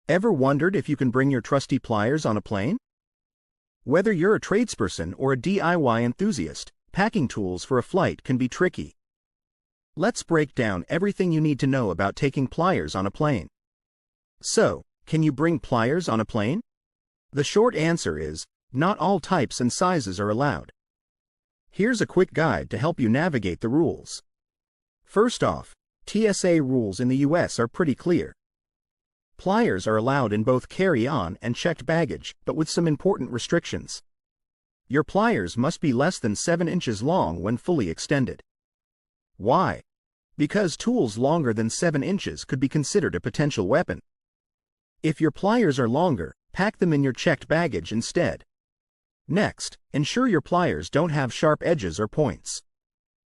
Ever wondered if you can bring your trusty pliers on a plane? Whether you're a tradesperson or a DIY enthusiast, packing tools for a flight can be tricky. Let's break down everything you need to know about taking pliers on a plane. So, can you bring pliers on a plane? The short answer is, not all types and sizes are allowed. Here's a quick guide to help you navigate the rules. First off, TSA rules in the US are pretty clear. Pliers are allowed in both carry-on and checked baggage, but with some important restrictions. Your pliers must be less than 7 inches long when fully extended. Why? Because tools longer than 7 inches could be considered a potential weapon. If your pliers are longer, pack them in your checked baggage instead. Next, ensure your pliers don't have sharp edges or points.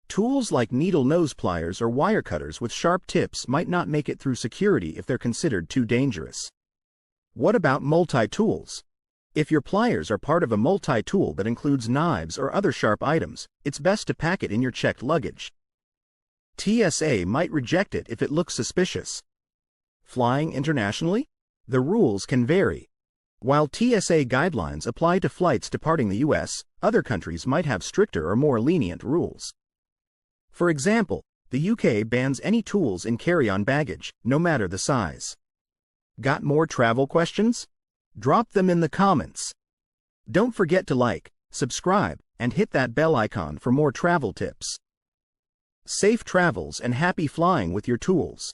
Tools like needle nose pliers or wire cutters with sharp tips might not make it through security if they're considered too dangerous. What about multi-tools? If your pliers are part of a multi-tool that includes knives or other sharp items, it's best to pack it in your checked luggage. TSA might reject it if it looks suspicious. Flying internationally? The rules can vary. While TSA guidelines apply to flights departing the US, other countries might have stricter or more lenient rules. For example, the UK bans any tools in carry-on baggage, no matter the size. Got more travel questions? Drop them in the comments. Don't forget to like, subscribe, and hit that bell icon for more travel tips. Safe travels and happy flying with your tools.